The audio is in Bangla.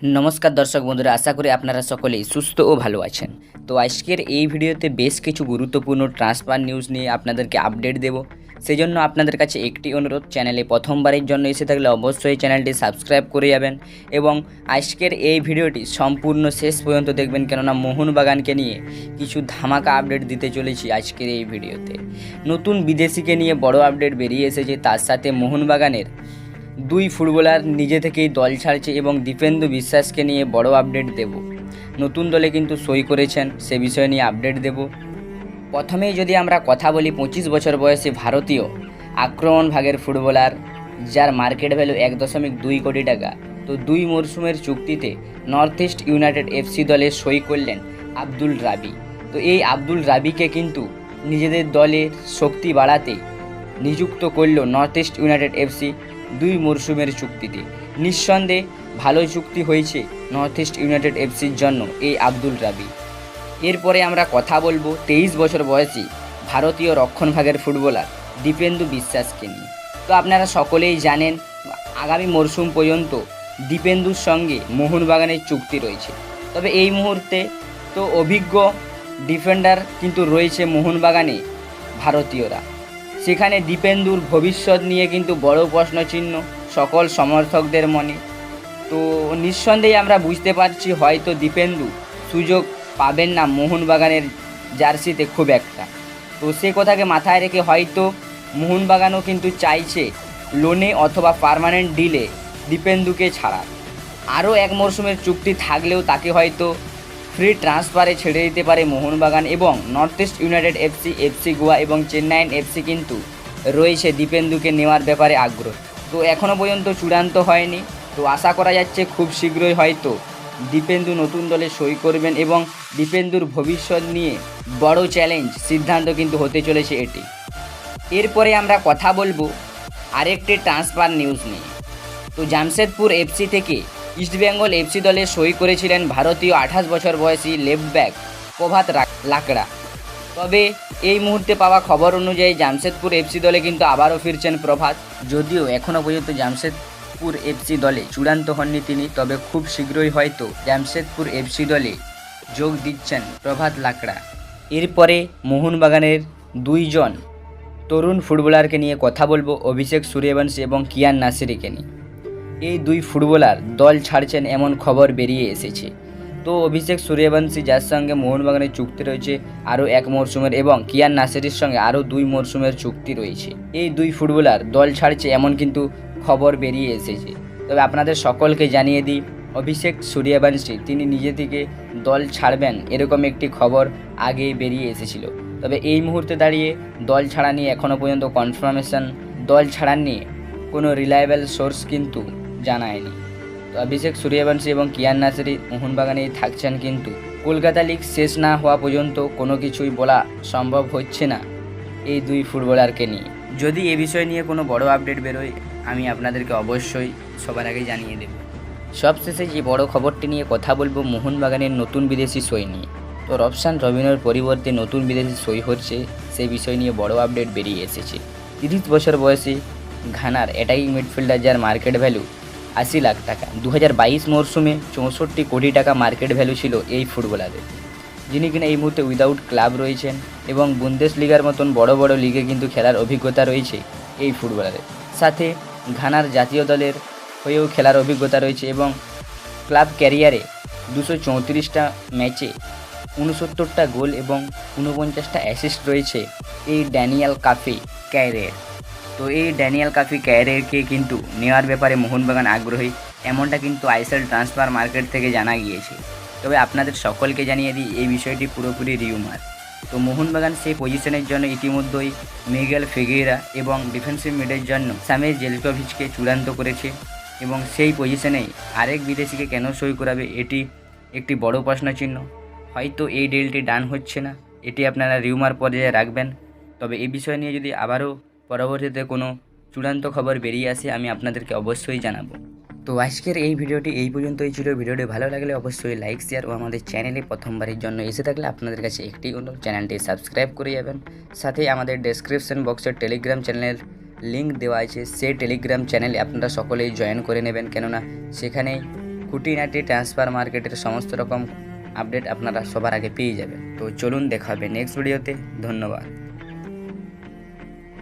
নমস্কার দর্শক বন্ধুরা, আশা করি আপনারা সকলেই সুস্থ ও ভালো আছেন। তো আজকের এই ভিডিওতে বেশ কিছু গুরুত্বপূর্ণ ট্রান্সফার নিউজ নিয়ে আপনাদেরকে আপডেট দেব। সেজন্য আপনাদের কাছে একটি অনুরোধ, চ্যানেলে প্রথমবারের জন্য এসে থাকলে অবশ্যই চ্যানেলটি সাবস্ক্রাইব করে যাবেন এবং আজকের এই ভিডিওটি সম্পূর্ণ শেষ পর্যন্ত দেখবেন, কেননা মোহনবাগানকে নিয়ে কিছু ধামাকা আপডেট দিতে চলেছি আজকের এই ভিডিওতে। নতুন বিদেশিকে নিয়ে বড় আপডেট বেরিয়ে এসেছে, তার সাথে মোহনবাগানের দুই ফুটবলার নিজে থেকেই দল ছাড়ছে এবং দীপেন্দু বিশ্বাসকে নিয়ে বড় আপডেট দেব। নতুন দলে কিন্তু সই করেছেন, সে বিষয় নিয়ে আপডেট দেব। প্রথমেই যদি আমরা কথা বলি 25 বছর বয়সী ভারতীয় আক্রমণ ভাগের ফুটবলার, যার মার্কেট ভ্যালু 1.2 কোটি টাকা, তো 2 মরশুমের চুক্তিতে নর্থ ইস্ট ইউনাইটেড এফসি দলে সই করলেন আব্দুল রাবি। তো এই আব্দুল রাবিকে কিন্তু নিজেদের দলের শক্তি বাড়াতে নিযুক্ত করল নর্থ ইস্ট ইউনাইটেড এফসি 2 মরশুমের চুক্তিতে। নিঃসন্দেহে ভালো চুক্তি হয়েছে নর্থ ইস্ট ইউনাইটেড এফসির জন্য এই আব্দুল রাবি। এরপরে আমরা কথা বলবো 23 বছর বয়সী ভারতীয় রক্ষণভাগের ফুটবলার দীপেন্দু বিশ্বাসকে নিয়ে। তো আপনারা সকলেই জানেন, আগামী মরশুম পর্যন্ত দীপেন্দুর সঙ্গে মোহনবাগানের চুক্তি রয়েছে। তবে এই মুহূর্তে তো অভিজ্ঞ ডিফেন্ডার কিন্তু রয়েছে মোহনবাগানে ভারতীয়রা, সেখানে দীপেন্দুর ভবিষ্যৎ নিয়ে কিন্তু বড় প্রশ্নচিহ্ন সকল সমর্থকদের মনে। তো নিঃসন্দেহে আমরা বুঝতে পারছি হয়তো দীপেন্দু সুযোগ পাবেন না মোহনবাগানের জার্সিতে খুব একটা। তো সে কথাকে মাথায় রেখে হয়তো মোহনবাগানও কিন্তু চাইছে লোনে অথবা পার্মানেন্ট ডিলে দীপেন্দুকে ছাড়া। আরও এক মরশুমের চুক্তি থাকলেও তাকে হয়তো ফ্রি ট্রান্সফারে ছেড়ে দিতে পারে মোহনবাগান, এবং north east United FC, FC Goa এবং চেন্নাইন এফসি কিন্তু রয়েছে দীপেন্দুকে নেওয়ার ব্যাপারে আগ্রহ। তো এখনও পর্যন্ত চূড়ান্ত হয়নি, তো আশা করা যাচ্ছে খুব শীঘ্রই হয়তো দীপেন্দু নতুন দলে সই করবেন এবং দীপেন্দুর ভবিষ্যৎ নিয়ে বড় চ্যালেঞ্জ সিদ্ধান্ত কিন্তু হতে চলেছে এটি। এরপরে আমরা কথা বলবো আরেকটি ট্রান্সফার নিউজ নিয়ে। তো জামশেদপুর এফসি থেকে ইস্টবেঙ্গল এফসি দলে সই করেছিলেন ভারতীয় 28 বছর বয়সী লেফট ব্যাক প্রভাত লাকড়া। তবে এই মুহূর্তে পাওয়া খবর অনুযায়ী জামশেদপুর এফসি দলে কিন্তু আবারও ফিরছেন প্রভাত। যদিও এখনও পর্যন্ত জামশেদপুর এফসি দলে চূড়ান্ত হননি তিনি, তবে খুব শীঘ্রই হয়তো জামশেদপুর এফসি দলে যোগ দিচ্ছেন প্রভাত লাকড়া। এরপরে মোহনবাগানের দুইজন তরুণ ফুটবলারকে নিয়ে কথা বলবো, অভিষেক সূর্যবংশী এবং কিয়ান নাসিরিকে নিয়ে। এই দুই ফুটবলার দল ছাড়ছেন এমন খবর বেরিয়ে এসেছে। তো অভিষেক সূর্যবংশী, যার সঙ্গে মোহনবাগানের চুক্তি রয়েছে আরও 1 মরশুমের, এবং কিয়ান নাসিরির সঙ্গে আরও 2 মরশুমের চুক্তি রয়েছে, এই দুই ফুটবলার দল ছাড়ছে এমন কিন্তু খবর বেরিয়ে এসেছে। তবে আপনাদের সকলকে জানিয়ে দিই, অভিষেক সূর্যবংশী তিনি নিজে থেকে দল ছাড়বেন এরকম একটি খবর আগেই বেরিয়ে এসেছিল। তবে এই মুহূর্তে দাঁড়িয়ে দল ছাড়া নিয়ে এখনও পর্যন্ত কনফার্মেশন, দল ছাড়া নিয়ে কোনো রিলায়েবল সোর্স কিন্তু জানায়নি। তো অভিষেক সূর্যবংশী এবং কিয়ান নাসিরি মোহনবাগানেই থাকছেন, কিন্তু কলকাতা লিগ শেষ না হওয়া পর্যন্ত কোনো কিছুই বলা সম্ভব হচ্ছে না এই দুই ফুটবলারকে নিয়ে। যদি এ বিষয় নিয়ে কোনো বড় আপডেট বেরোয় আমি আপনাদেরকে অবশ্যই সবার আগে জানিয়ে দেব। সবশেষে যে বড় খবরটি নিয়ে কথা বলবো মোহনবাগানের নতুন বিদেশি সই নিয়ে। তো রবসান রবিনের পরিবর্তে নতুন বিদেশি সই হচ্ছে, সেই বিষয় নিয়ে বড় আপডেট বেরিয়ে এসেছে। 30 বছর বয়সী ঘানার অ্যাটাকিং মিডফিল্ডার, যার মার্কেট ভ্যালু 80 লাখ টাকা। 2022 মরশুমে 64 কোটি টাকা মার্কেট ভ্যালু ছিল এই ফুটবলারের, যিনি কিনা এই মুহূর্তে উইদাউট ক্লাব রয়েছেন এবং বুন্দেসলিগার মতন বড় বড় লিগে কিন্তু খেলার অভিজ্ঞতা রয়েছে এই ফুটবলারের। সাথে ঘানার জাতীয় দলের হয়েও খেলার অভিজ্ঞতা রয়েছে এবং ক্লাব ক্যারিয়ারে 234টা ম্যাচে 69টা গোল এবং 49টা অ্যাসিস্ট রয়েছে এই ড্যানিয়েল কাফি ক্যারের। তো এই ড্যানিয়েল কাফি ক্যারেরকে কিন্তু নেওয়ার ব্যাপারে মোহনবাগান আগ্রহী, এমনটা কিন্তু আইএসএল ট্রান্সফার মার্কেট থেকে জানা গিয়েছে। তবে আপনাদের সকলকে জানিয়ে দিই এই বিষয়টি পুরোপুরি রিউমার। তো মোহনবাগান সেই পজিশনের জন্য ইতিমধ্যেই মিগেল ফিগেইরা এবং ডিফেন্সিভ মিডের জন্য সামির জেলকোভিচকে চূড়ান্ত করেছে, এবং সেই পজিশনেই আরেক বিদেশিকে কেন সই করাবে এটি একটি বড় প্রশ্নচিহ্ন। হয়তো এই ডিলটি ডান হচ্ছে না, এটি আপনারা রিউমার পর্যায়ে রাখবেন। তবে এই বিষয় নিয়ে যদি আবারও পরবর্তীতে কোনো চূড়ান্ত খবর বেরিয়ে আসে আমি আপনাদেরকে অবশ্যই জানাবো। তো আজকের এই ভিডিওটি এই পর্যন্তই ছিল। ভিডিওটি ভালো লাগলে অবশ্যই লাইক, শেয়ার ও আমাদের চ্যানেলে প্রথমবারের জন্য এসে থাকলে আপনাদের কাছে একটি অনুরোধ, চ্যানেলটি সাবস্ক্রাইব করে যাবেন। সাথে আমাদের ডেসক্রিপশন বক্সে টেলিগ্রাম চ্যানেলের লিঙ্ক দেওয়া আছে, সেই টেলিগ্রাম চ্যানেলে আপনারা সকলেই জয়েন করে নেবেন, কেননা সেখানে খুঁটিনাটি ট্রান্সফার মার্কেটের সমস্ত রকম আপডেট আপনারা সবার আগে পেয়ে যাবেন। তো চলুন দেখা হবে নেক্সট ভিডিওতে। ধন্যবাদ।